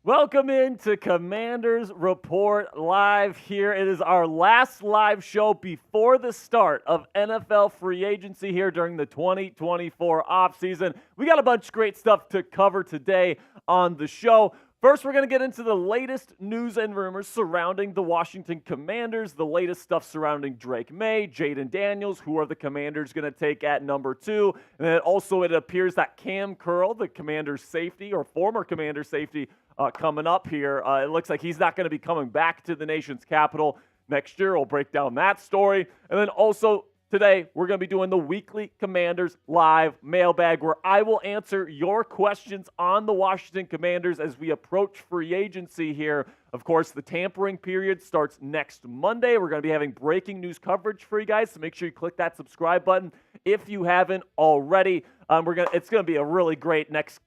Welcome into Commanders Report Live here. It is our last live show before the start of NFL free agency here during the 2024 offseason. We got a bunch of great stuff to cover today on the show. First, we're going to get into the latest news and rumors surrounding the Washington Commanders, the latest stuff surrounding Drake Maye, Jayden Daniels, who are the Commanders going to take at number 2. And then also it appears that Kamren Curl, the Commanders safety or former Commander safety, coming up here. It looks like he's not going to be coming back to the nation's capital next year. We'll break down that story. And then also today, we're going to be doing the weekly Commanders Live Mailbag, where I will answer your questions on the Washington Commanders as we approach free agency here. Of course, the tampering period starts next Monday. We're going to be having breaking news coverage for you guys, so make sure you click that subscribe button if you haven't already. It's going to be a really great next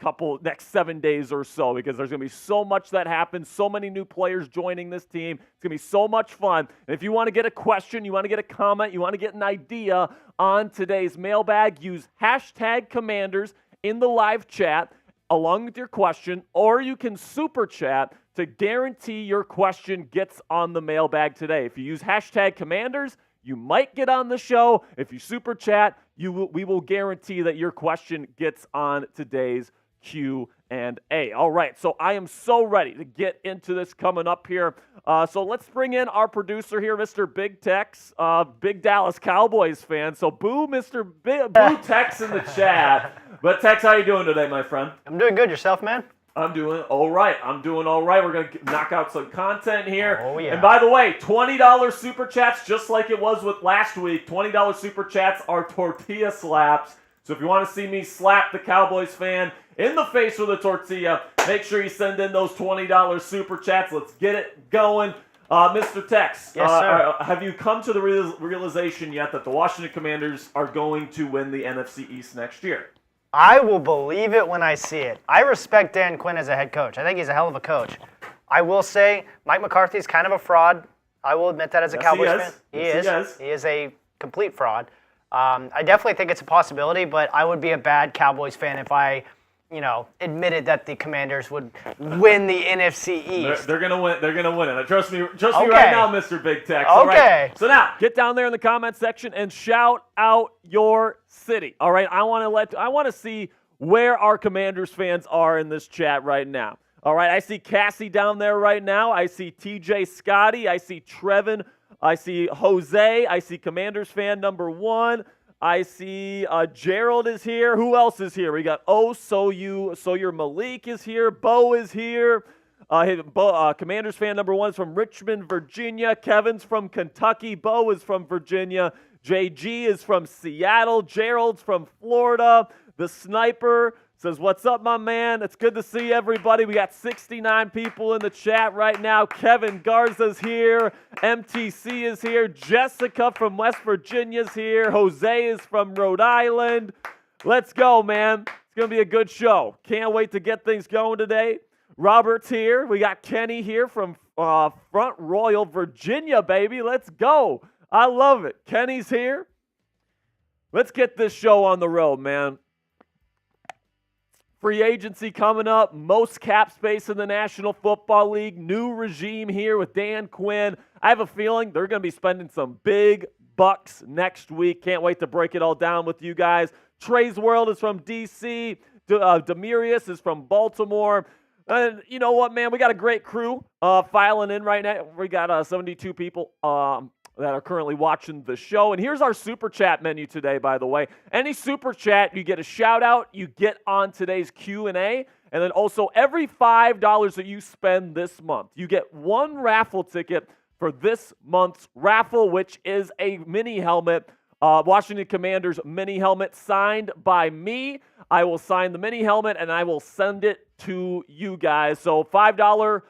7 days or so, because there's going to be so much that happens, so many new players joining this team. It's going to be so much fun. And if you want to get a question, you want to get a comment, you want to get an idea on today's mailbag, use hashtag Commanders in the live chat along with your question, or you can super chat to guarantee your question gets on the mailbag today. If you use hashtag Commanders, you might get on the show. If you super chat, we will guarantee that your question gets on today's Q&A. All right, so I am so ready to get into this coming up here. So let's bring in our producer here, Mr. Big Tex, big Dallas Cowboys fan. So boo boo Tex in the chat. But Tex, how you doing today, my friend? I'm doing good. Yourself, man? I'm doing all right. We're going to knock out some content here. Oh, yeah. And by the way, $20 super chats, just like it was with last week. $20 super chats are Tortilla Slaps. So if you want to see me slap the Cowboys fan in the face with a tortilla, make sure you send in those $20 super chats. Let's get it going. Mr. Tex, yes, sir. Have you come to the realization yet that the Washington Commanders are going to win the NFC East next year? I will believe it when I see it. I respect Dan Quinn as a head coach. I think he's a hell of a coach. I will say Mike McCarthy's kind of a fraud. I will admit that as a Cowboys fan. He is a complete fraud. I definitely think it's a possibility, but I would be a bad Cowboys fan if I, admitted that the Commanders would win the NFC East. They're gonna win. They're gonna win it. Trust me right now, Mr. Big Tex. Okay. All right. So now, get down there in the comment section and shout out your city. All right. I want to see where our Commanders fans are in this chat right now. All right. I see Cassie down there right now. I see TJ Scotty. I see Trevin. I see Jose. I see Commanders fan number 1. I see Gerald is here. Who else is here? We got So your Malik is here. Bo is here. Commanders fan number 1 is from Richmond, Virginia. Kevin's from Kentucky. Bo is from Virginia. JG is from Seattle. Gerald's from Florida. The Sniper says, "What's up, my man? It's good to see everybody." We got 69 people in the chat right now. Kevin Garza's here. MTC is here. Jessica from West Virginia's here. Jose is from Rhode Island. Let's go, man. It's going to be a good show. Can't wait to get things going today. Robert's here. We got Kenny here from Front Royal, Virginia, baby. Let's go. I love it. Kenny's here. Let's get this show on the road, man. Free agency coming up, most cap space in the National Football League, new regime here with Dan Quinn. I have a feeling they're going to be spending some big bucks next week. Can't wait to break it all down with you guys. Trey's World is from D.C. Demirius is from Baltimore. And you know what, man? We got a great crew filing in right now. We got 72 people that are currently watching the show. And here's our super chat menu today, by the way. Any super chat, you get a shout out, you get on today's Q&A, and then also every $5 that you spend this month, you get one raffle ticket for this month's raffle, which is a mini helmet, Washington Commanders mini helmet signed by me. I will sign the mini helmet and I will send it to you guys. So $5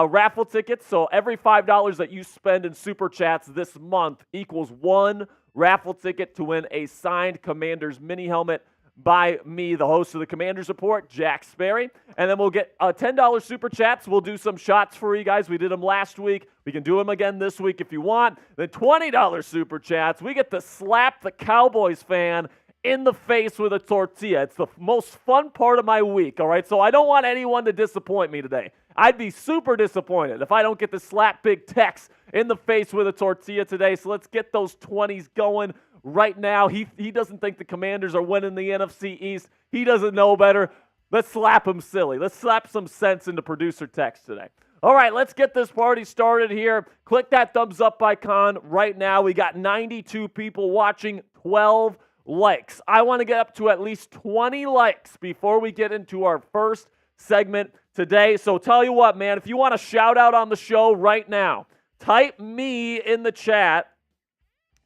raffle tickets. So every $5 that you spend in super chats this month equals one raffle ticket to win a signed Commanders mini helmet by me, the host of the Commanders Report, Jack Sperry. And then we'll get $10 super chats. We'll do some shots for you guys. We did them last week. We can do them again this week if you want. Then $20 super chats. We get to slap the Cowboys fan in the face with a tortilla. It's the most fun part of my week, all right? So I don't want anyone to disappoint me today. I'd be super disappointed if I don't get to slap Big Tex in the face with a tortilla today. So let's get those 20s going right now. He doesn't think the Commanders are winning the NFC East. He doesn't know better. Let's slap him silly. Let's slap some sense into producer Tex today. All right, let's get this party started here. Click that thumbs up icon right now. We got 92 people watching, 12 likes. I want to get up to at least 20 likes before we get into our first segment today. So tell you what, man, if you want a shout out on the show right now, type me in the chat.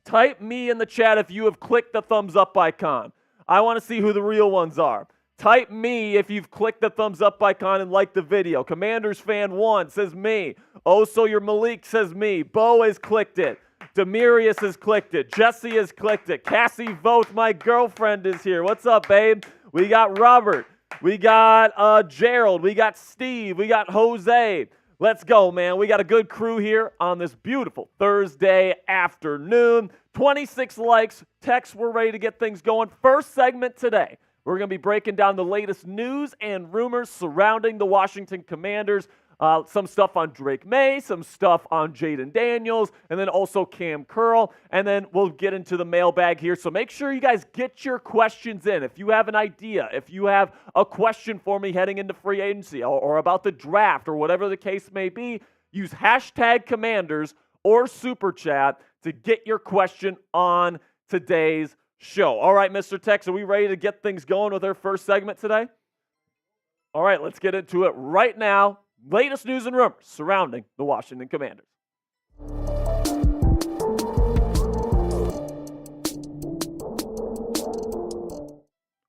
Type me in the chat if you have clicked the thumbs up icon. I want to see who the real ones are. Type me if you've clicked the thumbs up icon and liked the video. Commanders fan 1 says me. Oh, so your Malik says me. Bo has clicked it. Demarius has clicked it. Jesse has clicked it. Cassie Voth, my girlfriend, is here. What's up, babe? We got Robert. We got Gerald. We got Steve. We got Jose. Let's go, man. We got a good crew here on this beautiful Thursday afternoon. 26 likes. Text, we're ready to get things going. First segment today. We're going to be breaking down the latest news and rumors surrounding the Washington Commanders. Some stuff on Drake Maye, some stuff on Jayden Daniels, and then also Kamren Curl. And then we'll get into the mailbag here. So make sure you guys get your questions in. If you have an idea, if you have a question for me heading into free agency or about the draft or whatever the case may be, use hashtag Commanders or Super Chat to get your question on today's show. All right, Mr. Tex, are we ready to get things going with our first segment today? All right, let's get into it right now. Latest news and rumors surrounding the Washington Commanders.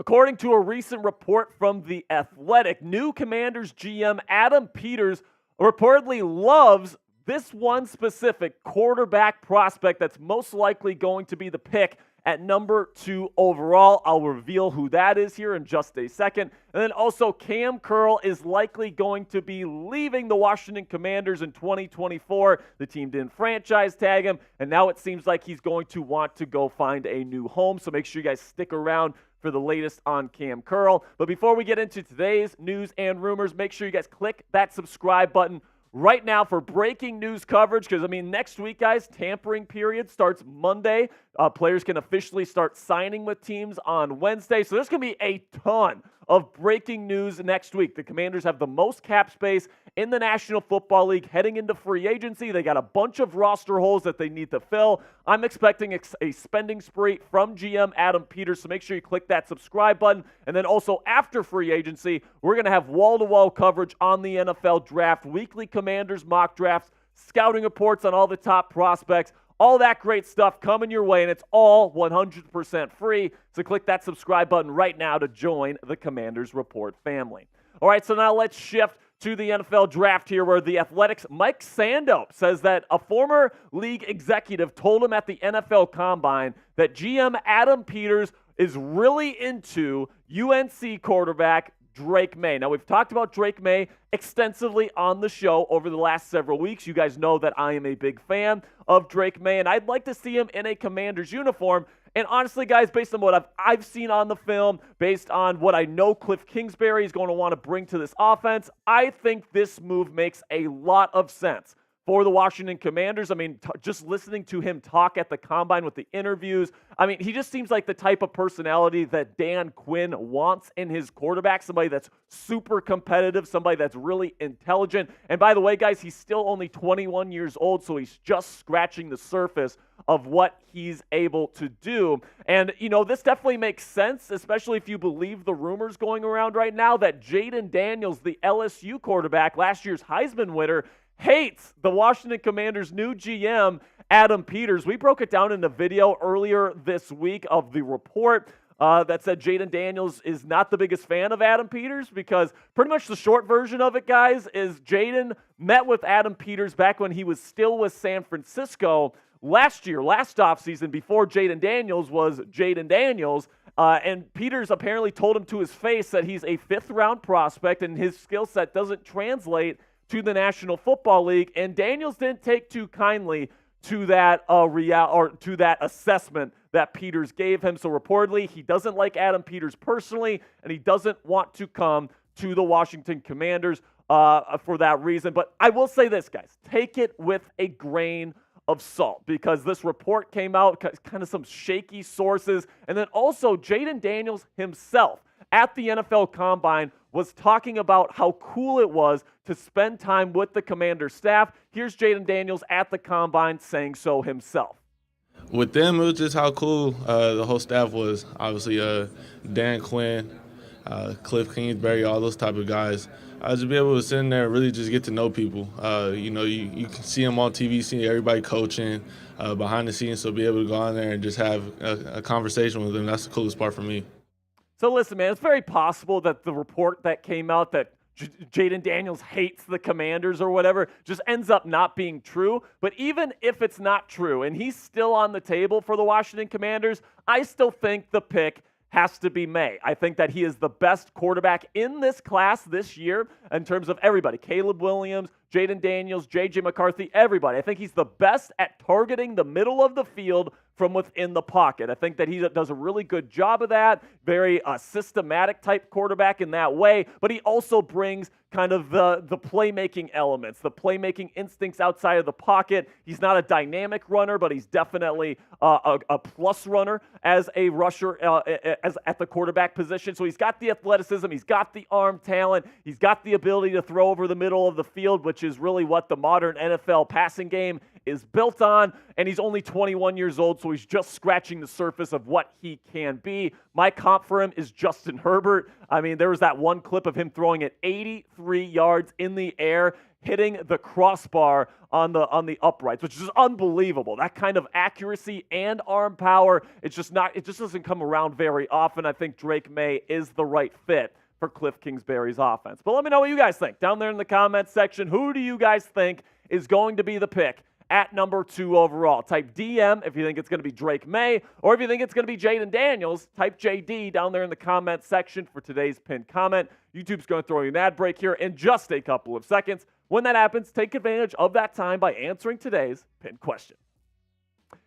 According to a recent report from The Athletic, new Commanders GM Adam Peters reportedly loves this one specific quarterback prospect that's most likely going to be the pick at number 2 overall. I'll reveal who that is here in just a second. And then also Kamren Curl is likely going to be leaving the Washington Commanders in 2024. The team didn't franchise tag him, and now it seems like he's going to want to go find a new home. So make sure you guys stick around for the latest on Kamren Curl. But before we get into today's news and rumors, make sure you guys click that subscribe button right now for breaking news coverage, because, next week, guys, tampering period starts Monday. Players can officially start signing with teams on Wednesday. So there's going to be a ton of breaking news next week. The Commanders have the most cap space in the National Football League heading into free agency. They got a bunch of roster holes that they need to fill. I'm expecting a spending spree from GM Adam Peters, so make sure you click that subscribe button. And then also after free agency, we're going to have wall-to-wall coverage on the NFL draft, weekly Commanders mock drafts, scouting reports on all the top prospects, all that great stuff coming your way, and it's all 100% free. So click that subscribe button right now to join the Commanders Report family. All right, so now let's shift to the NFL draft here, where the Athletics' Mike Sando says that a former league executive told him at the NFL Combine that GM Adam Peters is really into UNC quarterback Drake Maye. Now, we've talked about Drake Maye extensively on the show over the last several weeks. You guys know that I am a big fan of Drake Maye, and I'd like to see him in a Commanders uniform. And honestly, guys, based on what I've seen on the film, based on what I know Cliff Kingsbury is going to want to bring to this offense, I think this move makes a lot of sense for the Washington Commanders. Just listening to him talk at the Combine with the interviews, he just seems like the type of personality that Dan Quinn wants in his quarterback, somebody that's super competitive, somebody that's really intelligent. And by the way, guys, he's still only 21 years old, so he's just scratching the surface of what he's able to do. And, this definitely makes sense, especially if you believe the rumors going around right now that Jayden Daniels, the LSU quarterback, last year's Heisman winner, hates the Washington Commanders' new GM, Adam Peters. We broke it down in a video earlier this week of the report that said Jayden Daniels is not the biggest fan of Adam Peters, because pretty much the short version of it, guys, is Jaden met with Adam Peters back when he was still with San Francisco last offseason, before Jayden Daniels was Jayden Daniels. And Peters apparently told him to his face that he's a 5th-round prospect and his skill set doesn't translate to the National Football League, and Daniels didn't take too kindly to that to that assessment that Peters gave him. So reportedly, he doesn't like Adam Peters personally, and he doesn't want to come to the Washington Commanders for that reason. But I will say this, guys, take it with a grain of salt, because this report came out, kind of some shaky sources, and then also Jayden Daniels himself at the NFL Combine was talking about how cool it was to spend time with the Commander staff. Here's Jayden Daniels at the Combine saying so himself. With them, it was just how cool the whole staff was. Obviously, Dan Quinn, Cliff Kingsbury, all those type of guys. Just be able to sit in there and really just get to know people. You can see them on TV, see everybody coaching behind the scenes, so be able to go on there and just have a conversation with them. That's the coolest part for me. So listen, man, it's very possible that the report that came out that Jayden Daniels hates the Commanders or whatever just ends up not being true. But even if it's not true and he's still on the table for the Washington Commanders, I still think the pick has to be Maye. I think that he is the best quarterback in this class this year in terms of everybody. Caleb Williams, Jayden Daniels, J.J. McCarthy, everybody. I think he's the best at targeting the middle of the field from within the pocket. I think that he does a really good job of that, very systematic type quarterback in that way, but he also brings kind of the playmaking elements, the playmaking instincts outside of the pocket. He's not a dynamic runner, but he's definitely a plus runner as a rusher as at the quarterback position. So he's got the athleticism, he's got the arm talent, he's got the ability to throw over the middle of the field, which is really what the modern NFL passing game is built on, and he's only 21 years old, so he's just scratching the surface of what he can be. My comp for him is Justin Herbert. I mean, there was that one clip of him throwing it 83 yards in the air, hitting the crossbar on the uprights, which is unbelievable. That kind of accuracy and arm power, it just doesn't come around very often. I think Drake Maye is the right fit for Cliff Kingsbury's offense. But let me know what you guys think down there in the comments section. Who do you guys think is going to be the pick at number 2 overall? Type DM if you think it's going to be Drake Maye, or if you think it's going to be Jayden Daniels, type JD down there in the comment section for today's pinned comment. YouTube's going to throw you an ad break here in just a couple of seconds. When that happens, take advantage of that time by answering today's pinned question.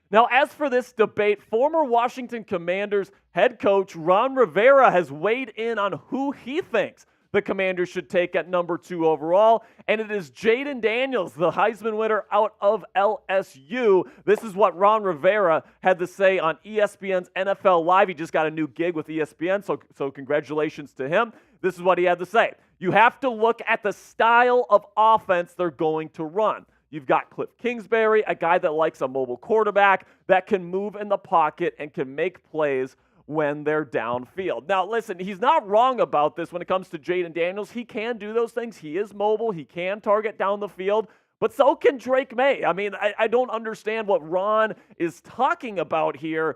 Now, as for this debate, former Washington Commanders head coach Ron Rivera has weighed in on who he thinks the Commanders should take at number 2 overall, and it is Jayden Daniels, the Heisman winner out of LSU. This is what Ron Rivera had to say on ESPN's NFL Live. He just got a new gig with ESPN, so congratulations to him. This is what he had to say. You have to look at the style of offense they're going to run. You've got Cliff Kingsbury, a guy that likes a mobile quarterback that can move in the pocket and can make plays when they're downfield. Now, listen, he's not wrong about this when it comes to Jayden Daniels. He can do those things. He is mobile. He can target down the field. But so can Drake Maye. I mean, I don't understand what Ron is talking about here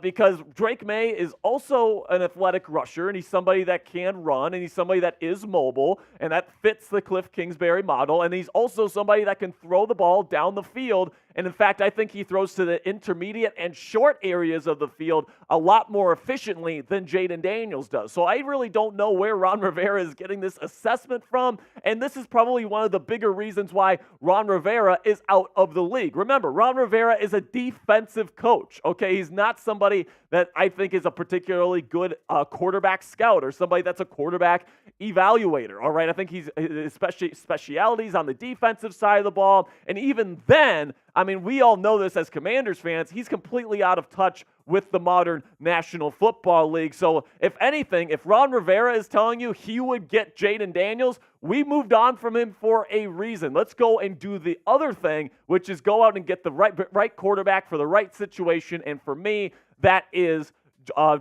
because Drake Maye is also an athletic rusher, and he's somebody that can run, and he's somebody that is mobile, and that fits the Cliff Kingsbury model. And he's also somebody that can throw the ball down the field. And in fact, I think he throws to the intermediate and short areas of the field a lot more efficiently than Jayden Daniels does. So I really don't know where Ron Rivera is getting this assessment from. And this is probably one of the bigger reasons why Ron Rivera is out of the league. Remember, Ron Rivera is a defensive coach, okay? He's not somebody that I think is a particularly good quarterback scout or somebody that's a quarterback evaluator, all right? I think he's especially specialities on the defensive side of the ball. And even then, I mean, we all know this as Commanders fans, he's completely out of touch with the modern National Football League. So if anything, if Ron Rivera is telling you he would get Jayden Daniels, we moved on from him for a reason. Let's go and do the other thing, which is go out and get the right quarterback for the right situation. And for me, that is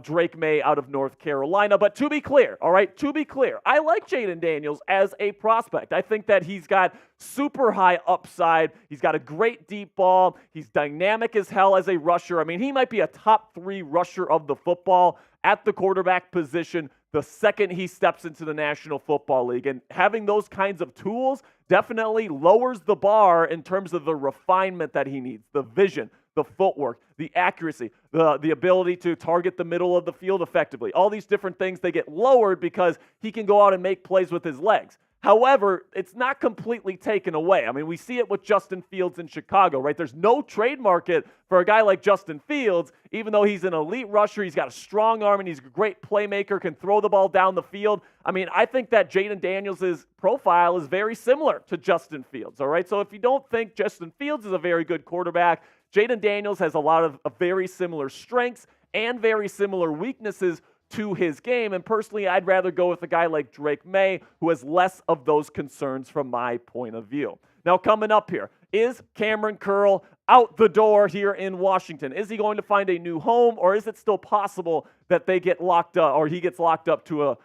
Drake Maye out of North Carolina. But to be clear, all right, to be clear, I like Jayden Daniels as a prospect. I think that he's got super high upside. He's got a great deep ball. He's dynamic as hell as a rusher. I mean, he might be a top 3 rusher of the football at the quarterback position the second he steps into the National Football League. And having those kinds of tools definitely lowers the bar in terms of the refinement that he needs, the vision, the footwork, the accuracy, the ability to target the middle of the field effectively. All these different things, they get lowered because he can go out and make plays with his legs. However, it's not completely taken away. I mean, we see it with Justin Fields in Chicago, right? There's no trade market for a guy like Justin Fields, even though he's an elite rusher. He's got a strong arm and he's a great playmaker, can throw the ball down the field. I mean, I think that Jayden Daniels' profile is very similar to Justin Fields, all right? So if you don't think Justin Fields is a very good quarterback, Jayden Daniels has a lot of very similar strengths and very similar weaknesses to his game. And personally, I'd rather go with a guy like Drake Maye, who has less of those concerns from my point of view. Now, coming up here, is Kamren Curl out the door here in Washington? Is he going to find a new home, or is it still possible that they get locked up, or he gets locked up to a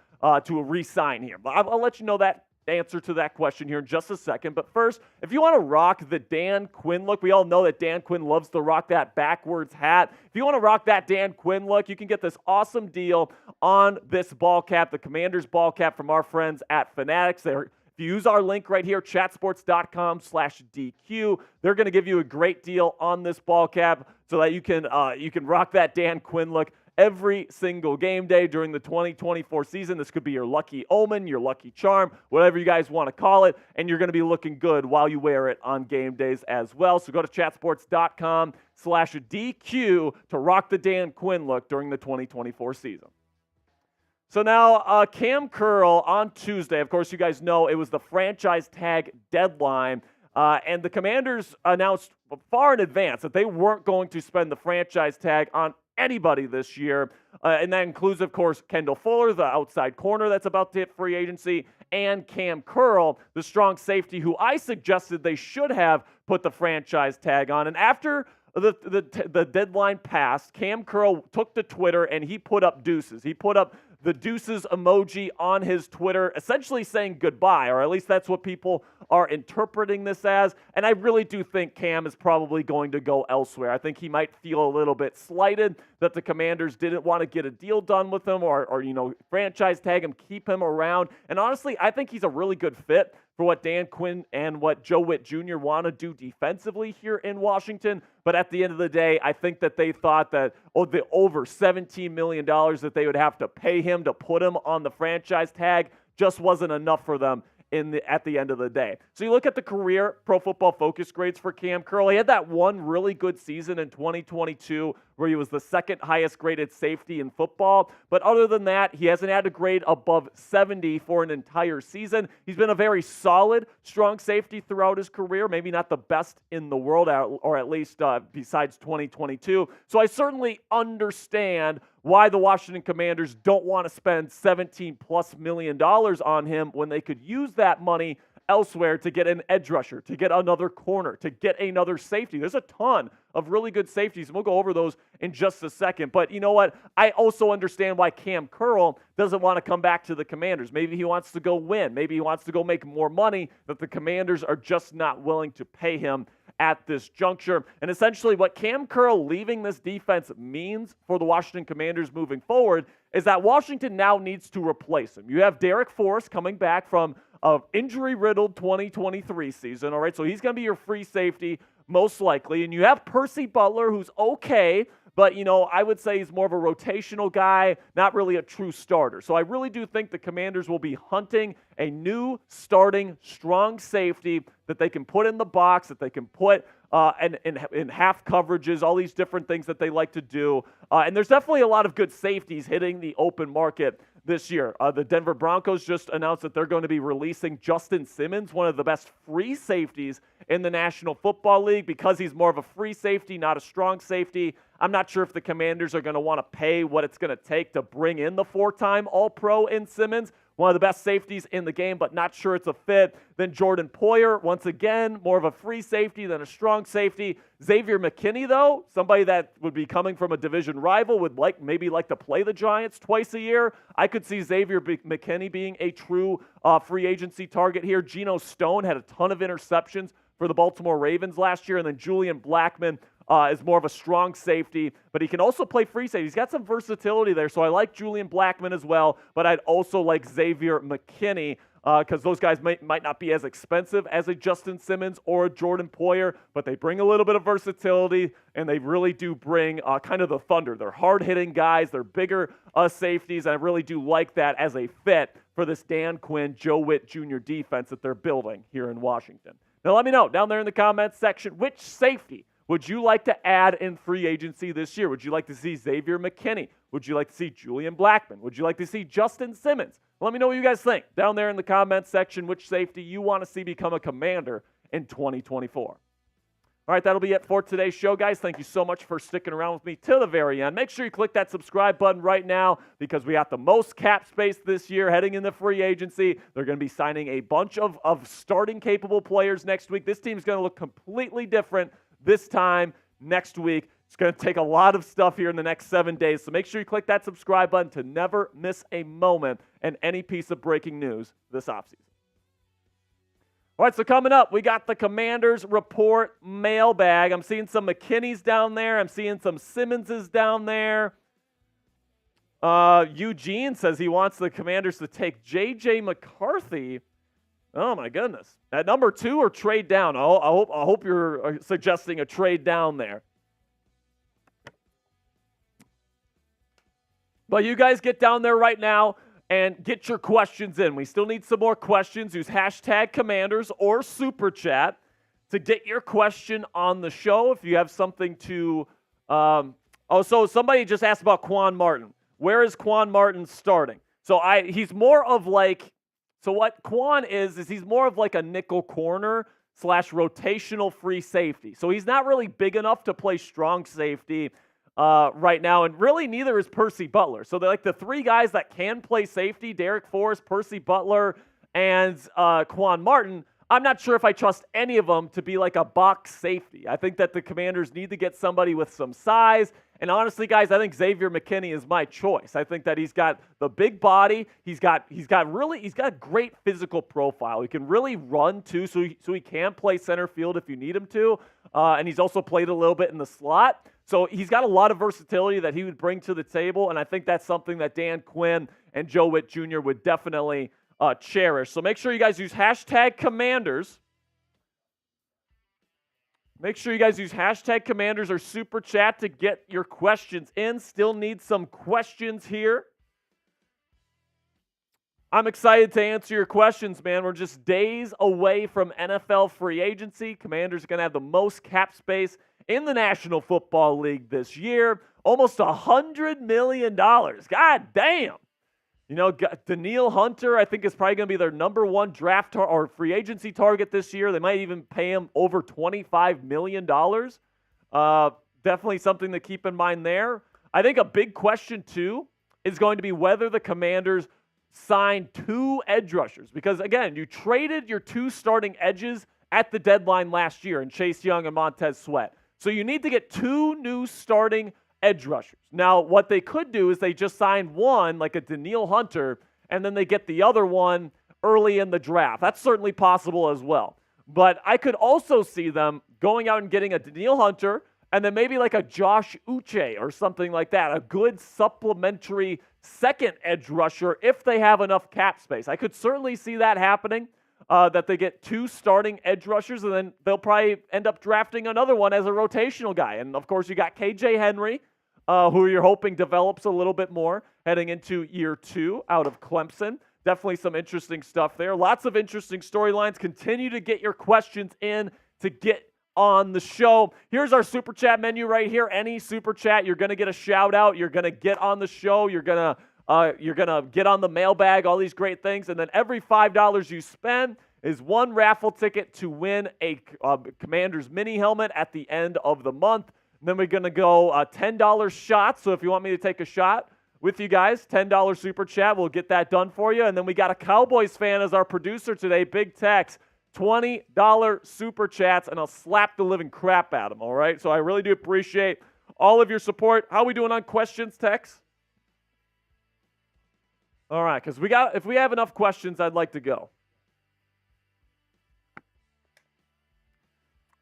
re-sign here? But I'll let you know that answer to that question here in just a second. But first, if you want to rock the Dan Quinn look, we all know that Dan Quinn loves to rock that backwards hat. If you want to rock that Dan Quinn look, you can get this awesome deal on this ball cap, the Commanders ball cap from our friends at Fanatics. If you use our link right here, chatsports.com/DQ, they're going to give you a great deal on this ball cap so that you can rock that Dan Quinn look every single game day during the 2024 season. This could be your lucky omen, your lucky charm, whatever you guys want to call it, and you're going to be looking good while you wear it on game days as well. So go to chatsports.com/DQ to rock the Dan Quinn look during the 2024 season. So now, Cam Curl on Tuesday, of course, you guys know it was the franchise tag deadline, and the Commanders announced far in advance that they weren't going to spend the franchise tag on anybody this year, and that includes, of course, Kendall Fuller, the outside corner that's about to hit free agency, and Cam Curl, the strong safety, who I suggested they should have put the franchise tag on. And after the deadline passed, Cam Curl took to Twitter and he put up deuces. He put up the deuces emoji on his Twitter, essentially saying goodbye, or at least that's what people are interpreting this as. And I really do think Cam is probably going to go elsewhere. I think he might feel a little bit slighted that the Commanders didn't want to get a deal done with him or franchise tag him, keep him around. And honestly, I think he's a really good fit for what Dan Quinn and what Joe Witt Jr. want to do defensively here in Washington. But at the end of the day, I think that they thought that the over $17 million that they would have to pay him to put him on the franchise tag just wasn't enough for them at the end of the day. So you look at the career Pro Football Focus grades for Cam Curl. He had that one really good season in 2022 where he was the second highest graded safety in football. But other than that, he hasn't had a grade above 70 for an entire season. He's been a very solid, strong safety throughout his career, maybe not the best in the world, or at least besides 2022. So I certainly understand why the Washington Commanders don't want to spend $17+ million on him when they could use that money elsewhere to get an edge rusher, to get another corner, to get another safety. There's a ton of really good safeties, and we'll go over those in just a second. But you know what? I also understand why Cam Curl doesn't want to come back to the Commanders. Maybe he wants to go win. Maybe he wants to go make more money that the Commanders are just not willing to pay him at this juncture. And essentially what Cam Curl leaving this defense means for the Washington Commanders moving forward is that Washington now needs to replace him. You have Derek Forrest coming back from an injury-riddled 2023 season, all right? So he's going to be your free safety most likely. And you have Percy Butler, who's okay, but, I would say he's more of a rotational guy, not really a true starter. So I really do think the Commanders will be hunting a new starting strong safety that they can put in the box, that they can put in half coverages, all these different things that they like to do. And there's definitely a lot of good safeties hitting the open market this year. The Denver Broncos just announced that they're going to be releasing Justin Simmons, one of the best free safeties in the National Football League, because he's more of a free safety, not a strong safety. I'm not sure if the Commanders are going to want to pay what it's going to take to bring in the four-time All-Pro in Simmons, one of the best safeties in the game, but not sure it's a fit. Then Jordan Poyer, once again, more of a free safety than a strong safety. Xavier McKinney, though, somebody that would be coming from a division rival, would maybe like to play the Giants twice a year. I could see Xavier McKinney being a true free agency target here. Geno Stone had a ton of interceptions for the Baltimore Ravens last year, and then Julian Blackmon is more of a strong safety, but he can also play free safety. He's got some versatility there, so I like Julian Blackmon as well, but I'd also like Xavier McKinney because those guys might not be as expensive as a Justin Simmons or a Jordan Poyer, but they bring a little bit of versatility, and they really do bring kind of the thunder. They're hard-hitting guys. They're bigger safeties, and I really do like that as a fit for this Dan Quinn, Joe Witt Jr. defense that they're building here in Washington. Now, let me know down there in the comments section, which safety would you like to add in free agency this year? Would you like to see Xavier McKinney? Would you like to see Julian Blackmon? Would you like to see Justin Simmons? Let me know what you guys think down there in the comments section, which safety you want to see become a Commander in 2024. All right, that'll be it for today's show, guys. Thank you so much for sticking around with me to the very end. Make sure you click that subscribe button right now because we got the most cap space this year heading into free agency. They're going to be signing a bunch of starting capable players next week. This team's going to look completely different this time next week. It's going to take a lot of stuff here in the next 7 days, so make sure you click that subscribe button to never miss a moment and any piece of breaking news this offseason. All right, so coming up, we got the Commanders Report mailbag. I'm seeing some McKinney's down there. I'm seeing some Simmonses down there. Eugene says he wants the Commanders to take J.J. McCarthy. Oh, my goodness. At number 2 or trade down? I hope you're suggesting a trade down there. But you guys get down there right now and get your questions in. We still need some more questions. Use hashtag Commanders or Super Chat to get your question on the show. If you have something to so somebody just asked about Quan Martin. Where is Quan Martin starting? So he's more of like, so what Quan is he's more of like a nickel corner / rotational free safety. So he's not really big enough to play strong safety right now, and really neither is Percy Butler. So they're like the 3 guys that can play safety, Derek Forrest, Percy Butler, and Quan Martin. I'm not sure if I trust any of them to be like a box safety. I think that the Commanders need to get somebody with some size. And honestly, guys, I think Xavier McKinney is my choice. I think that he's got the big body. He's got a great physical profile. He can really run too, so he can play center field if you need him to. And he's also played a little bit in the slot. So he's got a lot of versatility that he would bring to the table, and I think that's something that Dan Quinn and Joe Witt Jr. would definitely cherish. So make sure you guys use hashtag Commanders. Make sure you guys use hashtag Commanders or Super Chat to get your questions in. Still need some questions here. I'm excited to answer your questions, man. We're just days away from NFL free agency. Commanders are going to have the most cap space in the National Football League this year. Almost $100 million. God damn. You know, Danielle Hunter, I think, is probably going to be their number 1 draft or free agency target this year. They might even pay him over $25 million. Definitely something to keep in mind there. I think a big question, too, is going to be whether the Commanders sign 2 edge rushers. Because, again, you traded your 2 starting edges at the deadline last year in Chase Young and Montez Sweat. So you need to get 2 new starting edge rushers. Now, what they could do is they just sign one, like a Danielle Hunter, and then they get the other one early in the draft. That's certainly possible as well. But I could also see them going out and getting a Danielle Hunter and then maybe like a Josh Uche or something like that, a good supplementary second edge rusher if they have enough cap space. I could certainly see that happening. That they get 2 starting edge rushers, and then they'll probably end up drafting another one as a rotational guy. And, of course, you got KJ Henry, who you're hoping develops a little bit more heading into year 2 out of Clemson. Definitely some interesting stuff there. Lots of interesting storylines. Continue to get your questions in to get on the show. Here's our Super Chat menu right here. Any Super Chat, you're going to get a shout-out. You're going to get on the show. You're going to get on the mailbag, all these great things. And then every $5 you spend is 1 raffle ticket to win a Commanders mini helmet at the end of the month. And then we're going to go $10 shot. So if you want me to take a shot with you guys, $10 Super Chat, we'll get that done for you. And then we got a Cowboys fan as our producer today, Big Tex, $20 Super Chats, and I'll slap the living crap out of him, all right? So I really do appreciate all of your support. How are we doing on questions, Tex? All right, because if we have enough questions, I'd like to go.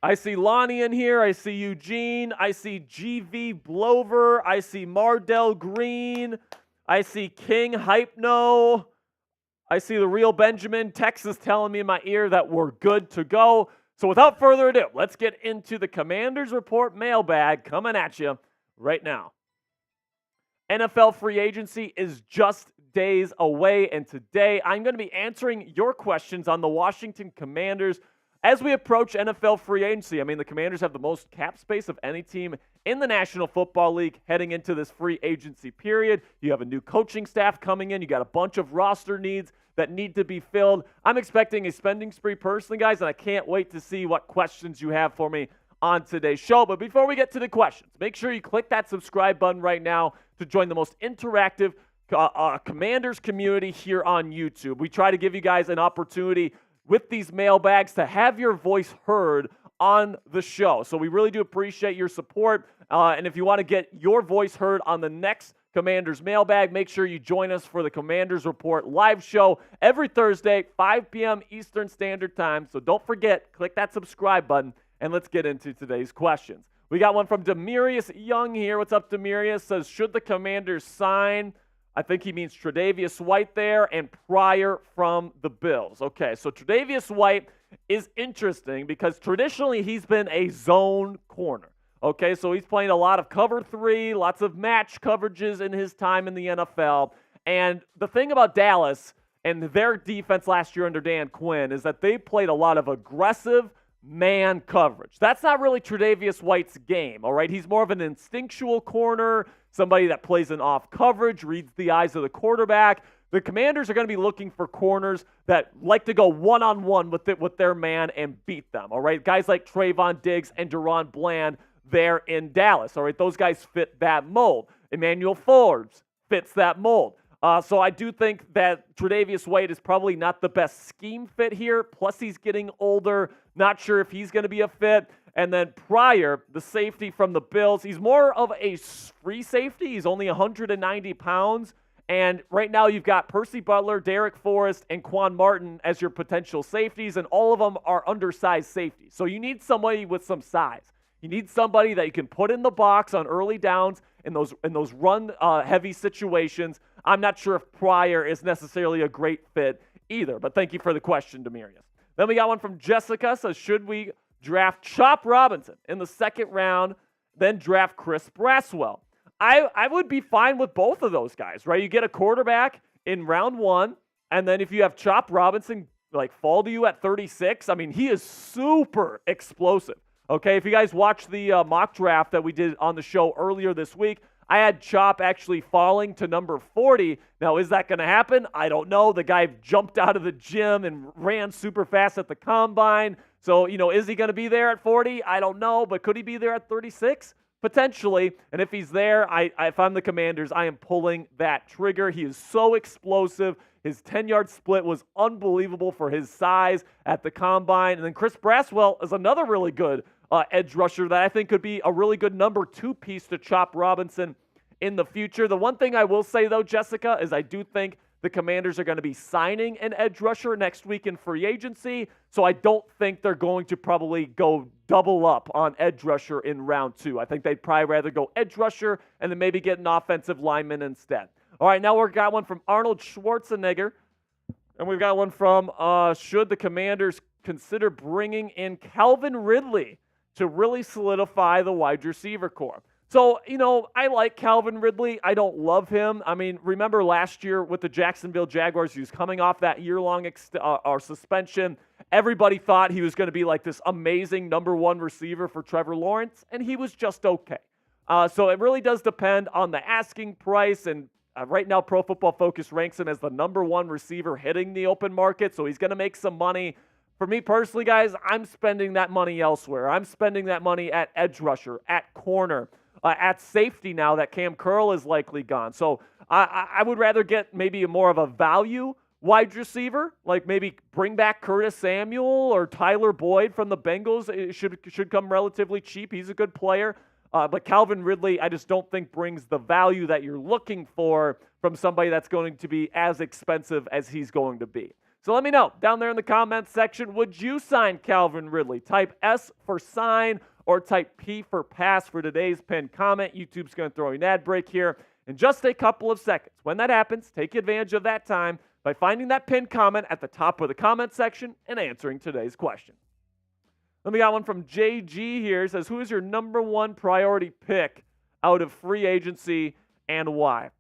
I see Lonnie in here. I see Eugene. I see GV Blover. I see Mardell Green. I see King Hypno. I see the real Benjamin. Texas telling me in my ear that we're good to go. So without further ado, let's get into the Commanders Report mailbag coming at you right now. NFL free agency is just days away, and today I'm going to be answering your questions on the Washington Commanders as we approach NFL free agency. I mean, the Commanders have the most cap space of any team in the National Football League heading into this free agency period. You have a new coaching staff coming in. You got a bunch of roster needs that need to be filled. I'm expecting a spending spree personally, guys, and I can't wait to see what questions you have for me on today's show. But before we get to the questions, make sure you click that subscribe button right now to join the most interactive Commanders community here on YouTube. We try to give you guys an opportunity with these mailbags to have your voice heard on the show. So we really do appreciate your support. And if you want to get your voice heard on the next Commanders mailbag, make sure you join us for the Commanders Report live show every Thursday, 5 p.m. Eastern Standard Time. So don't forget, click that subscribe button, and let's get into today's questions. We got one from Demarius Young here. What's up, Demarius? Says, should the Commanders sign, I think he means Tre'Davious White there, and Pryor from the Bills. Okay, so Tre'Davious White is interesting because traditionally he's been a zone corner. Okay, so he's playing a lot of cover three, lots of match coverages in his time in the NFL. And the thing about Dallas and their defense last year under Dan Quinn is that they played a lot of aggressive man coverage. That's not really Tre'Davious White's game, all right? He's more of an instinctual corner, somebody that plays an off coverage, reads the eyes of the quarterback. The Commanders are going to be looking for corners that like to go one-on-one with their man and beat them, all right? Guys like Trayvon Diggs and Deron Bland there in Dallas, all right? Those guys fit that mold. Emmanuel Forbes fits that mold. So I do think that Tre'Davious White is probably not the best scheme fit here. Plus, he's getting older. Not sure if he's going to be a fit. And then Pryor, the safety from the Bills, he's more of a free safety. He's only 190 pounds. And right now you've got Percy Butler, Derek Forrest, and Quan Martin as your potential safeties, and all of them are undersized safeties. So you need somebody with some size. You need somebody that you can put in the box on early downs in those run-heavy situations. I'm not sure if Pryor is necessarily a great fit either, but thank you for the question, Demarius. Then we got one from Jessica. Says, should we draft Chop Robinson in the second round, then draft Chris Braswell? I would be fine with both of those guys, right? You get a quarterback in round one, and then if you have Chop Robinson fall to you at 36, I mean, he is super explosive. Okay, if you guys watched the mock draft that we did on the show earlier this week, I had Chop actually falling to number 40. Now, is that going to happen? I don't know. The guy jumped out of the gym and ran super fast at the combine. So, is he going to be there at 40? I don't know, but could he be there at 36? Potentially. And if he's there, if I'm the Commanders, I am pulling that trigger. He is so explosive. His 10-yard split was unbelievable for his size at the combine. And then Chris Braswell is another really good edge rusher that I think could be a really good number 2 piece to Chop Robinson in the future. The one thing I will say, though, Jessica, is I do think the Commanders are going to be signing an edge rusher next week in free agency, so I don't think they're going to probably go double up on edge rusher in round 2. I think they'd probably rather go edge rusher and then maybe get an offensive lineman instead. All right, now we've got one from Arnold Schwarzenegger, and we've got one from should the Commanders consider bringing in Calvin Ridley to really solidify the wide receiver core? So, I like Calvin Ridley. I don't love him. I mean, remember last year with the Jacksonville Jaguars, he was coming off that year-long suspension. Everybody thought he was going to be like this amazing number 1 receiver for Trevor Lawrence, and he was just okay. So it really does depend on the asking price, and right now Pro Football Focus ranks him as the number 1 receiver hitting the open market, so he's going to make some money. For me personally, guys, I'm spending that money elsewhere. I'm spending that money at edge rusher, at corner, at safety now that Kamren Curl is likely gone. So I would rather get maybe more of a value wide receiver, like maybe bring back Curtis Samuel or Tyler Boyd from the Bengals. It should come relatively cheap. He's a good player. But Calvin Ridley, I just don't think brings the value that you're looking for from somebody that's going to be as expensive as he's going to be. So let me know down there in the comments section, would you sign Calvin Ridley? Type S for sign or type P for pass for today's pinned comment. YouTube's going to throw you an ad break here in just a couple of seconds. When that happens, take advantage of that time by finding that pinned comment at the top of the comment section and answering today's question. Then we got one from JG here. It says, who is your number one priority pick out of free agency and why?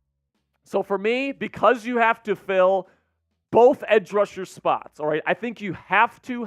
So for me, because you have to fill both edge rusher spots, all right, I think you have to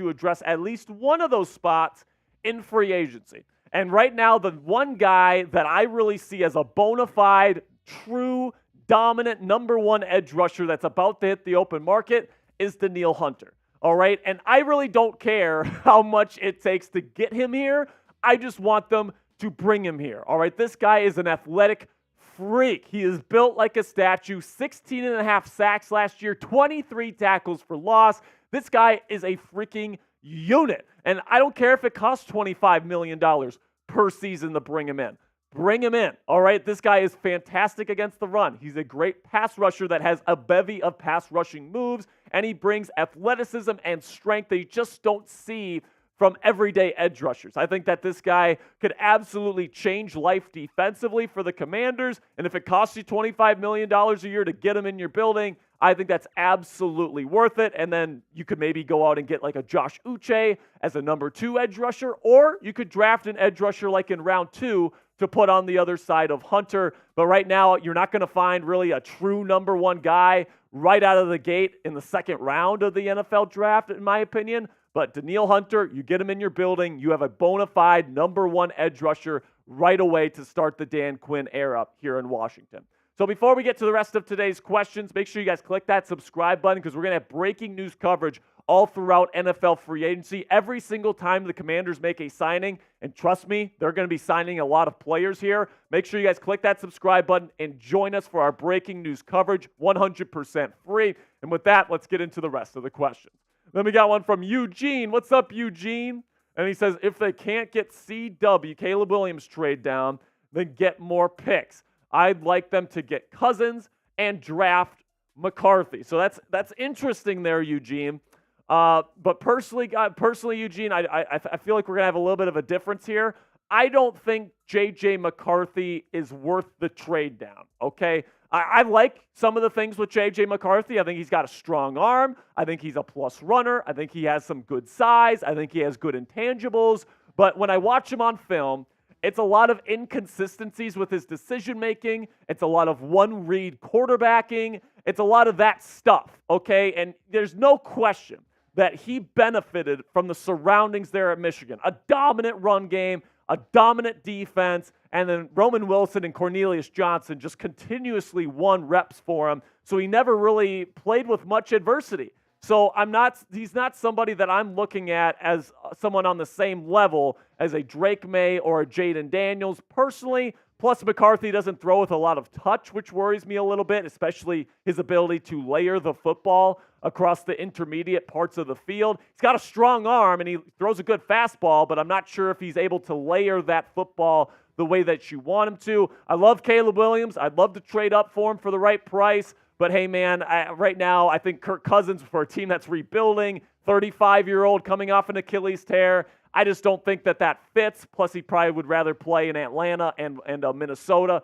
address at least one of those spots in free agency. And right now, the one guy that I really see as a bona fide, true, dominant number one edge rusher that's about to hit the open market is Danielle Hunter. All right, and I really don't care how much it takes to get him here. I just want them to bring him here. All right, this guy is an athletic freak. He is built like a statue, 16 and a half sacks last year, 23 tackles for loss. This guy is a freaking unit, and I don't care if it costs $25 million per season to bring him in. Bring him in, all right? This guy is fantastic against the run. He's a great pass rusher that has a bevy of pass rushing moves, and he brings athleticism and strength that you just don't see from everyday edge rushers. I think that this guy could absolutely change life defensively for the Commanders, and if it costs you $25 million a year to get him in your building, I think that's absolutely worth it. And then you could maybe go out and get like a Josh Uche as a number 2 edge rusher, or you could draft an edge rusher like in round 2 to put on the other side of Hunter. But right now, you're not going to find really a true number 1 guy right out of the gate in the second round of the NFL draft, in my opinion. But Danielle Hunter, you get him in your building, you have a bona fide number 1 edge rusher right away to start the Dan Quinn era here in Washington. So before we get to the rest of today's questions, make sure you guys click that subscribe button because we're going to have breaking news coverage all throughout NFL free agency every single time the Commanders make a signing. And trust me, they're going to be signing a lot of players here. Make sure you guys click that subscribe button and join us for our breaking news coverage, 100% free. And with that, let's get into the rest of the questions. Then we got one from Eugene. What's up, Eugene? And he says, if they can't get CW, Caleb Williams trade down, then get more picks. I'd like them to get Cousins and draft McCarthy. So that's interesting there, Eugene. But personally, Eugene, I feel like we're going to have a little bit of a difference here. I don't think J.J. McCarthy is worth the trade down, okay? I like some of the things with J.J. McCarthy. I think he's got a strong arm. I think he's a plus runner. I think he has some good size. I think he has good intangibles. But when I watch him on film, it's a lot of inconsistencies with his decision-making. It's a lot of one-read quarterbacking. It's a lot of that stuff, okay? And there's no question that he benefited from the surroundings there at Michigan. A dominant run game, a dominant defense, and then Roman Wilson and Cornelius Johnson just continuously won reps for him. So he never really played with much adversity. So he's not somebody that I'm looking at as someone on the same level as a Drake Maye or a Jayden Daniels personally. Plus, McCarthy doesn't throw with a lot of touch, which worries me a little bit, especially his ability to layer the football across the intermediate parts of the field. He's got a strong arm and he throws a good fastball, but I'm not sure if he's able to layer that football the way that you want him to. I love Caleb Williams. I'd love to trade up for him for the right price. But hey, man, right now I think Kirk Cousins, for a team that's rebuilding, 35-year-old coming off an Achilles tear, I just don't think that fits. Plus, he probably would rather play in Atlanta and Minnesota.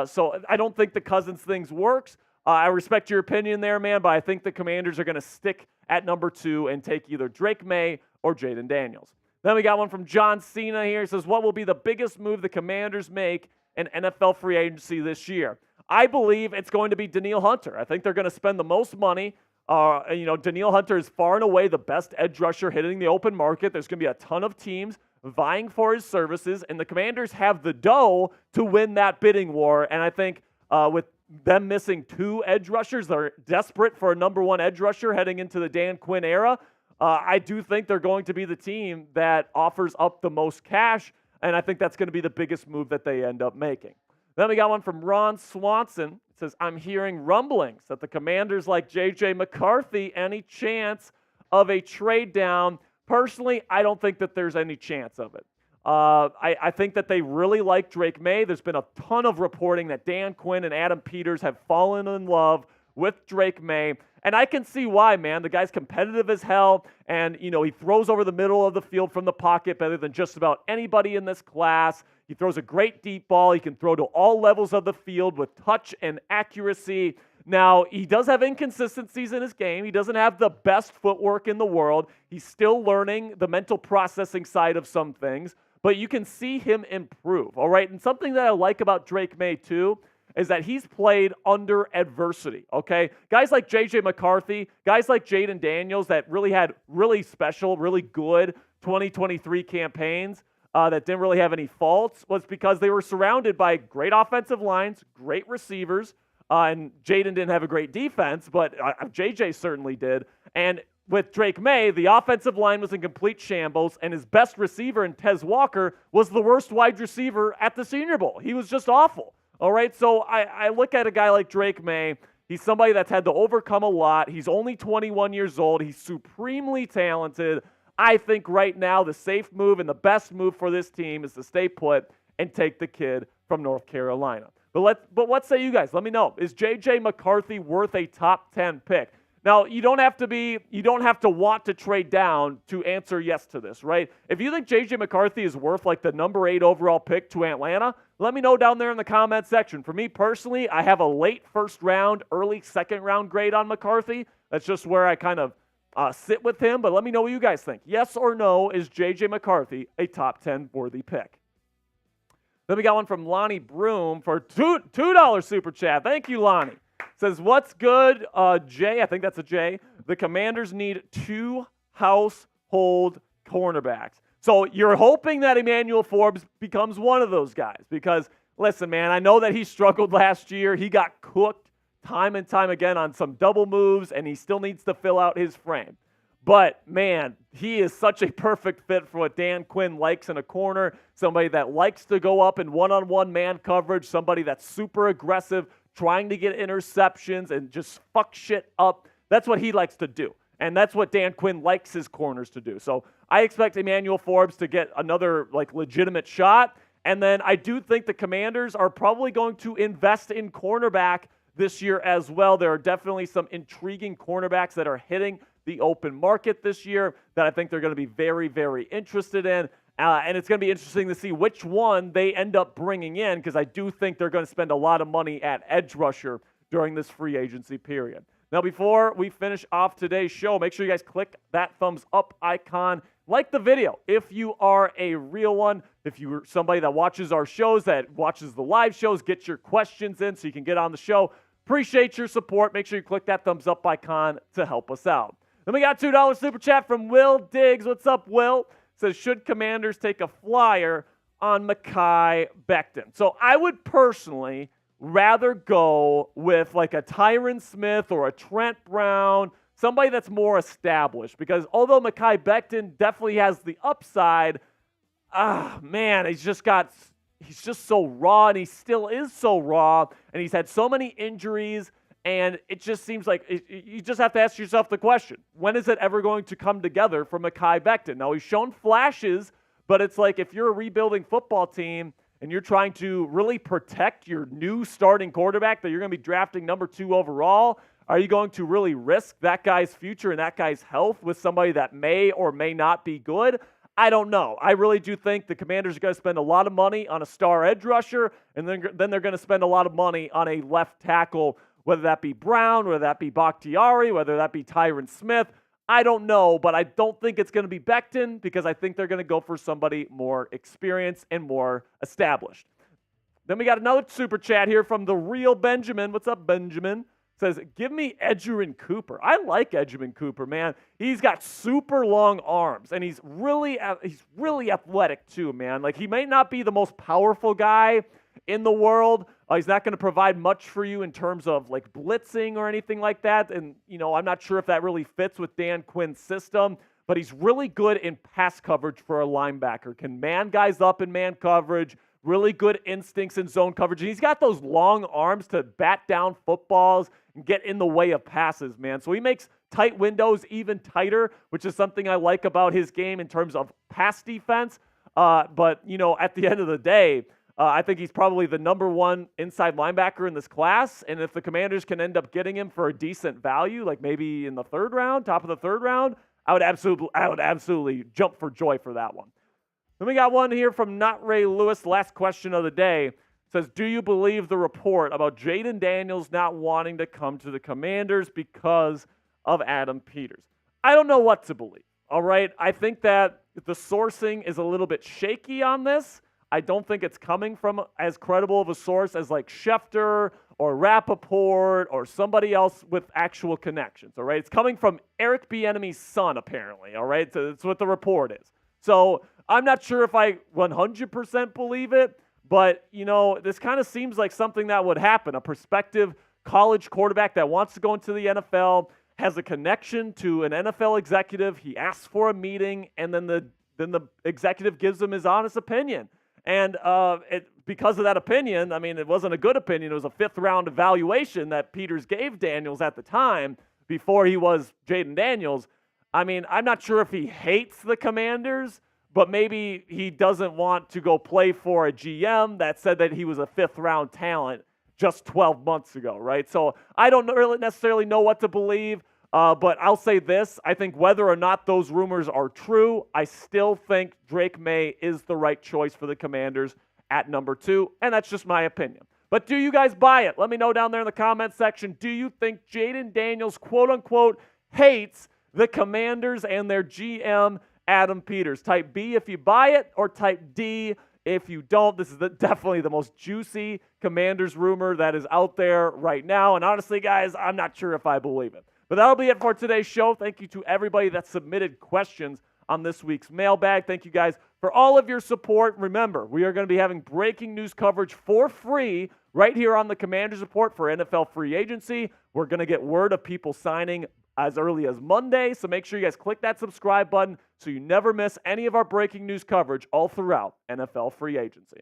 So I don't think the Cousins things works. I respect your opinion there, man, but I think the Commanders are going to stick at number 2 and take either Drake Maye or Jayden Daniels. Then we got one from John Cena here. He says, what will be the biggest move the Commanders make in NFL free agency this year? I believe it's going to be Danielle Hunter. I think they're going to spend the most money. Danielle Hunter is far and away the best edge rusher hitting the open market. There's going to be a ton of teams vying for his services, and the Commanders have the dough to win that bidding war. And I think with them missing 2 edge rushers, they're desperate for a number 1 edge rusher heading into the Dan Quinn era. I do think they're going to be the team that offers up the most cash, and I think that's going to be the biggest move that they end up making. Then we got one from Ron Swanson. It says, I'm hearing rumblings that the Commanders like J.J. McCarthy. Any chance of a trade down? Personally, I don't think that there's any chance of it. I think that they really like Drake Maye. There's been a ton of reporting that Dan Quinn and Adam Peters have fallen in love with Drake Maye. And I can see why, man. The guy's competitive as hell, and, he throws over the middle of the field from the pocket better than just about anybody in this class. He throws a great deep ball. He can throw to all levels of the field with touch and accuracy. Now, he does have inconsistencies in his game. He doesn't have the best footwork in the world. He's still learning the mental processing side of some things, but you can see him improve, all right? And something that I like about Drake Maye, too, is that he's played under adversity, okay? Guys like J.J. McCarthy, guys like Jayden Daniels that really had really special, really good 2023 campaigns that didn't really have any faults was because they were surrounded by great offensive lines, great receivers, and Jaden didn't have a great defense, but JJ certainly did. And with Drake Maye, the offensive line was in complete shambles, and his best receiver in Tez Walker was the worst wide receiver at the Senior Bowl. He was just awful. All right, so I look at a guy like Drake Maye. He's somebody that's had to overcome a lot. He's only 21 years old. He's supremely talented. I think right now the safe move and the best move for this team is to stay put and take the kid from North Carolina. But what say you guys? Let me know. Is J.J. McCarthy worth a top 10 pick? Now, you don't have to want to trade down to answer yes to this, right? If you think J.J. McCarthy is worth like the number 8 overall pick to Atlanta, let me know down there in the comment section. For me personally, I have a late first round, early second round grade on McCarthy. That's just where I kind of sit with him, but let me know what you guys think. Yes or no, is J.J. McCarthy a top 10 worthy pick? Then we got one from Lonnie Broom for $2 super chat. Thank you, Lonnie. Says, what's good, Jay? I think that's a J. The Commanders need 2 household cornerbacks. So you're hoping that Emmanuel Forbes becomes one of those guys because, listen, man, I know that he struggled last year. He got cooked time and time again on some double moves, and he still needs to fill out his frame. But, man, he is such a perfect fit for what Dan Quinn likes in a corner, somebody that likes to go up in one-on-one man coverage, somebody that's super aggressive, trying to get interceptions and just fuck shit up. That's what he likes to do, and that's what Dan Quinn likes his corners to do. So I expect Emmanuel Forbes to get another legitimate shot, and then I do think the Commanders are probably going to invest in cornerback this year as well. There are definitely some intriguing cornerbacks that are hitting the open market this year that I think they're going to be very, very interested in. And it's going to be interesting to see which one they end up bringing in because I do think they're going to spend a lot of money at edge rusher during this free agency period. Now, before we finish off today's show, make sure you guys click that thumbs up icon. Like the video if you are a real one. If you're somebody that watches our shows, that watches the live shows, get your questions in so you can get on the show. Appreciate your support. Make sure you click that thumbs up icon to help us out. Then we got $2 super chat from Will Diggs. What's up, Will? Says, should Commanders take a flyer on Maye Jayden? So I would personally rather go with like a Tyron Smith or a Trent Brown, somebody that's more established. Because although Maye Jayden definitely has the upside, man, he's just so raw, and he still is so raw, and he's had so many injuries. And it just seems like you just have to ask yourself the question, when is it ever going to come together for Maye Jayden? Now, he's shown flashes, but it's like if you're a rebuilding football team and you're trying to really protect your new starting quarterback that you're going to be drafting number 2 overall, are you going to really risk that guy's future and that guy's health with somebody that may or may not be good? I don't know. I really do think the Commanders are going to spend a lot of money on a star edge rusher, and then they're going to spend a lot of money on a left tackle, whether that be Brown, whether that be Bakhtiari, whether that be Tyron Smith. I don't know, but I don't think it's going to be Jayden because I think they're going to go for somebody more experienced and more established. Then we got another super chat here from the real Benjamin. What's up, Benjamin? Says, give me Edgerrin Cooper. I like Edgerrin Cooper, man. He's got super long arms, and he's really athletic too, man. Like, he may not be the most powerful guy in the world. He's not going to provide much for you in terms of like blitzing or anything like that. And, I'm not sure if that really fits with Dan Quinn's system, but he's really good in pass coverage for a linebacker. Can man guys up in man coverage, really good instincts in zone coverage. And he's got those long arms to bat down footballs and get in the way of passes, man. So he makes tight windows even tighter, which is something I like about his game in terms of pass defense. But, at the end of the day, I think he's probably the number 1 inside linebacker in this class. And if the Commanders can end up getting him for a decent value, like maybe in the 3rd round, top of the 3rd round, I would absolutely jump for joy for that one. Then we got one here from Not Ray Lewis. Last question of the day. says, do you believe the report about Jayden Daniels not wanting to come to the Commanders because of Adam Peters? I don't know what to believe, all right? I think that the sourcing is a little bit shaky on this. I don't think it's coming from as credible of a source as like Schefter or Rappaport or somebody else with actual connections, all right? It's coming from Eric Bieniemy's son, apparently, all right? So that's what the report is. So I'm not sure if I 100% believe it, but, you know, this kind of seems like something that would happen. A prospective college quarterback that wants to go into the NFL has a connection to an NFL executive. He asks for a meeting, and then the executive gives him his honest opinion. And because of that opinion, I mean, it wasn't a good opinion. It was a fifth-round evaluation that Peters gave Daniels at the time before he was Jayden Daniels. I mean, I'm not sure if he hates the Commanders, but maybe he doesn't want to go play for a GM that said that he was a fifth-round talent just 12 months ago, right? So I don't really necessarily know what to believe, but I'll say this. I think whether or not those rumors are true, I still think Drake Maye is the right choice for the Commanders at number 2, and that's just my opinion. But do you guys buy it? Let me know down there in the comment section. Do you think Jayden Daniels, quote-unquote, hates the Commanders and their GM, Adam Peters? Type B if you buy it, or type D if you don't. This is definitely the most juicy Commanders rumor that is out there right now. And honestly, guys, I'm not sure if I believe it. But that'll be it for today's show. Thank you to everybody that submitted questions on this week's mailbag. Thank you guys for all of your support. Remember, we are going to be having breaking news coverage for free right here on the Commanders Report for NFL free agency. We're going to get word of people signing as early as Monday, so make sure you guys click that subscribe button so you never miss any of our breaking news coverage all throughout NFL free agency.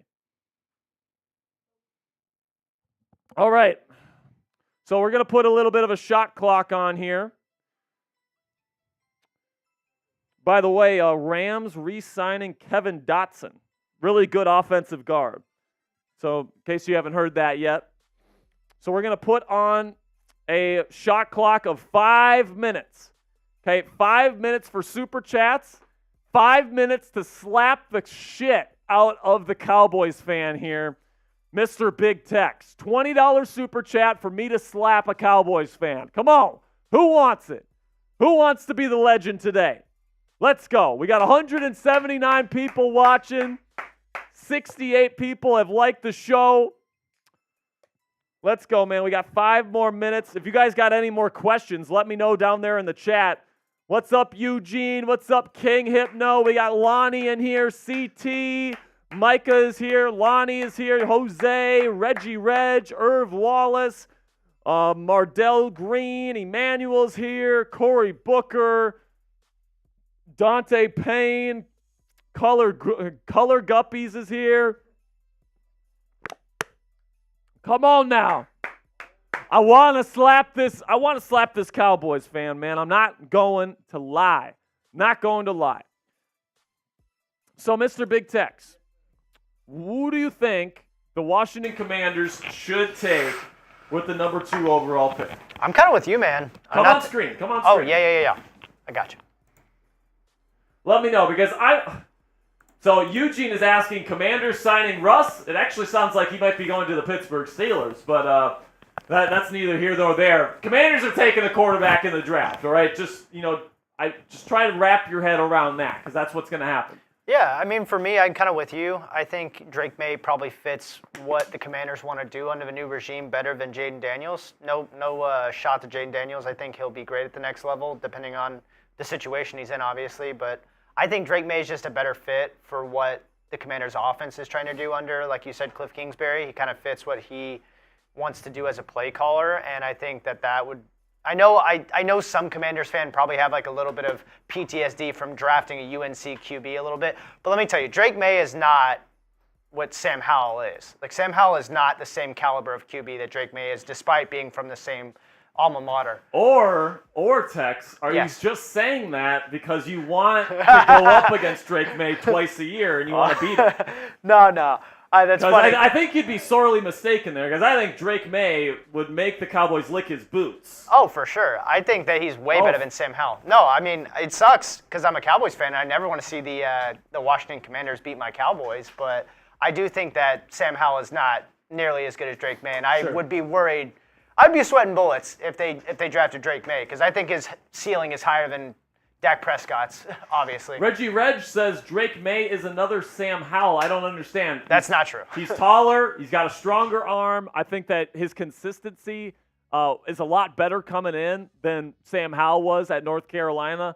All right, so we're going to put a little bit of a shot clock on here. By the way, Rams re-signing Kevin Dotson. Really good offensive guard. So in case you haven't heard that yet. So we're going to put on a shot clock of 5 minutes. Okay, 5 minutes for super chats. 5 minutes to slap the shit out of the Cowboys fan here. Mr. Big Tex. $20 super chat for me to slap a Cowboys fan. Come on. Who wants it? Who wants to be the legend today? Let's go. We got 179 people watching. 68 people have liked the show. Let's go, man. We got 5 more minutes. If you guys got any more questions, let me know down there in the chat. What's up, Eugene? What's up, King Hypno? We got Lonnie in here. CT. Micah is here. Lonnie is here. Jose. Reggie Reg. Irv Wallace. Mardell Green. Emmanuel's here. Corey Booker. Dante Payne. Color Guppies is here. Come on now. I want to slap this Cowboys fan, man. I'm not going to lie. Not going to lie. So, Mr. Big Tex, who do you think the Washington Commanders should take with the number 2 overall pick? I'm kind of with you, man. Come on screen. Oh, yeah. I got you. Let me know, because So Eugene is asking, Commanders signing Russ? It actually sounds like he might be going to the Pittsburgh Steelers, but that's neither here nor there. Commanders are taking a quarterback in the draft, all right? Just try to wrap your head around that, because that's what's going to happen. Yeah, I mean, for me, I'm kind of with you. I think Drake Maye probably fits what the Commanders want to do under the new regime better than Jayden Daniels. No shot to Jayden Daniels. I think he'll be great at the next level, depending on the situation he's in, obviously, but I think Drake Maye is just a better fit for what the Commanders' offense is trying to do under, like you said, Cliff Kingsbury. He kind of fits what he wants to do as a play caller, and I think that would – I know some Commanders fan probably have like a little bit of PTSD from drafting a UNC QB a little bit, but let me tell you, Drake Maye is not what Sam Howell is. Like, Sam Howell is not the same caliber of QB that Drake Maye is, despite being from the same – alma mater. Or Tex, are you just saying that because you want to go up against Drake Maye twice a year and you want to beat him? No. That's funny. I think you'd be sorely mistaken there, because I think Drake Maye would make the Cowboys lick his boots. Oh, for sure. I think that he's way better than Sam Howell. No, I mean, it sucks because I'm a Cowboys fan and I never want to see the Washington Commanders beat my Cowboys, but I do think that Sam Howell is not nearly as good as Drake Maye, and I would be worried. I'd be sweating bullets if they drafted Drake Maye, because I think his ceiling is higher than Dak Prescott's, obviously. Reggie Reg says Drake Maye is another Sam Howell. I don't understand. That's not true. He's taller. He's got a stronger arm. I think that his consistency is a lot better coming in than Sam Howell was at North Carolina.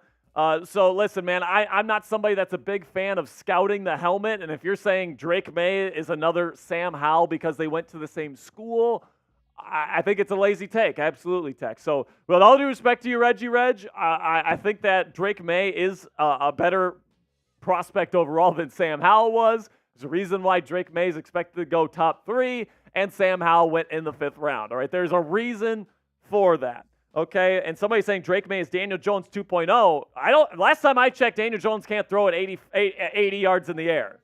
So listen, man, I'm not somebody that's a big fan of scouting the helmet. And if you're saying Drake Maye is another Sam Howell because they went to the same school, I think it's a lazy take. Absolutely, Tech. So with all due respect to you, Reggie Reg, I think that Drake Maye is a better prospect overall than Sam Howell was. There's a reason why Drake Maye is expected to go top 3, and Sam Howell went in the 5th round. All right, there's a reason for that. Okay, and somebody saying Drake Maye is Daniel Jones 2.0. Last time I checked, Daniel Jones can't throw it 80 yards in the air.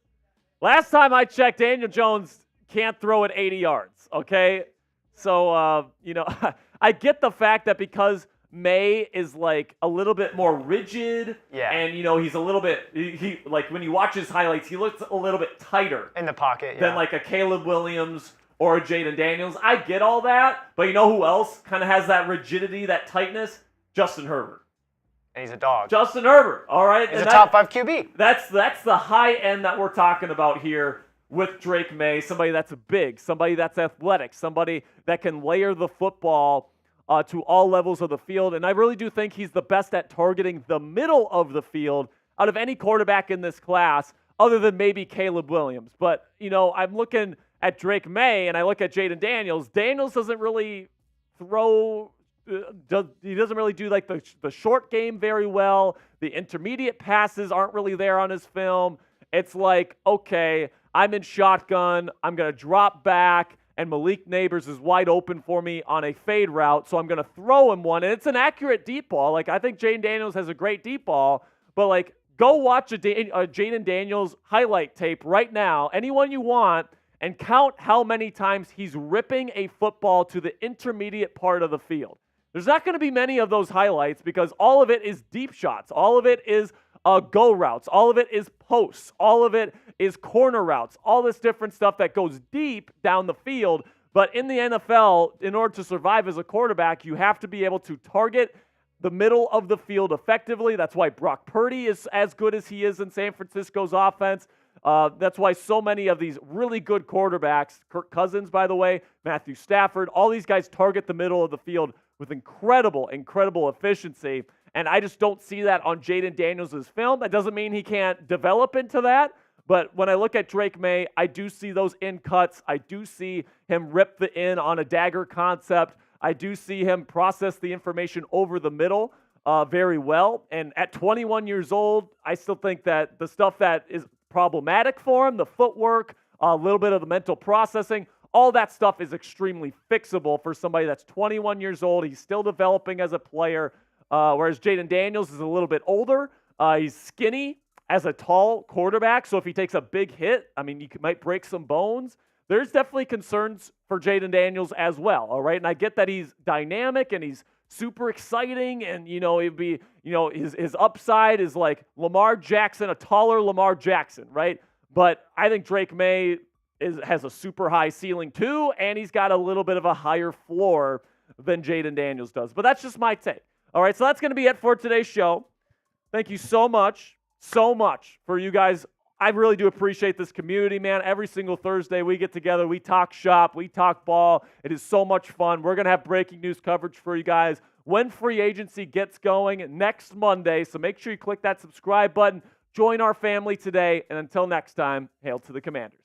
Last time I checked, Daniel Jones can't throw it 80 yards. Okay, so I get the fact that because Maye is like a little bit more rigid, and he's a little bit he like when you watch his highlights, he looks a little bit tighter in the pocket than like a Caleb Williams or a Jayden Daniels. I get all that, but you know who else kind of has that rigidity, that tightness? Justin Herbert. And he's a dog. Justin Herbert, all right? He's a top 5 QB. That's the high end that we're talking about here with Drake Maye, somebody that's big, somebody that's athletic, somebody that can layer the football to all levels of the field. And I really do think he's the best at targeting the middle of the field out of any quarterback in this class other than maybe Caleb Williams. But, I'm looking at Drake Maye, and I look at Jayden Daniels. Daniels doesn't really throw. He doesn't really do like the short game very well. The intermediate passes aren't really there on his film. It's like, okay, I'm in shotgun. I'm gonna drop back, and Malik Neighbors is wide open for me on a fade route, so I'm gonna throw him one, and it's an accurate deep ball. Like I think Jayden Daniels has a great deep ball, but like go watch a Jayden Daniels highlight tape right now, anyone you want, and count how many times he's ripping a football to the intermediate part of the field. There's not going to be many of those highlights because all of it is deep shots. All of it is go routes. All of it is posts. All of it is corner routes. All this different stuff that goes deep down the field. But in the NFL, in order to survive as a quarterback, you have to be able to target the middle of the field effectively. That's why Brock Purdy is as good as he is in San Francisco's offense. That's why so many of these really good quarterbacks, Kirk Cousins, by the way, Matthew Stafford, all these guys target the middle of the field with incredible efficiency. And I just don't see that on Jayden Daniels' film. That doesn't mean he can't develop into that. But when I look at Drake Maye, I do see those in cuts. I do see him rip the in on a dagger concept. I do see him process the information over the middle very well. And at 21 years old, I still think that the stuff that is problematic for him, the footwork, a little bit of the mental processing, all that stuff is extremely fixable for somebody that's 21 years old. He's still developing as a player, whereas Jayden Daniels is a little bit older. He's skinny as a tall quarterback, so if he takes a big hit, he might break some bones. There's definitely concerns for Jayden Daniels as well, all right? And I get that he's dynamic and he's super exciting, and it'd be his upside is like Lamar Jackson, a taller Lamar Jackson, right? But I think Drake Maye has a super high ceiling too, and he's got a little bit of a higher floor than Jayden Daniels does. But that's just my take. All right, so that's going to be it for today's show. Thank you so much for you guys. I really do appreciate this community, man. Every single Thursday we get together, we talk shop, we talk ball. It is so much fun. We're going to have breaking news coverage for you guys when free agency gets going next Monday. So make sure you click that subscribe button. Join our family today. And until next time, hail to the Commanders.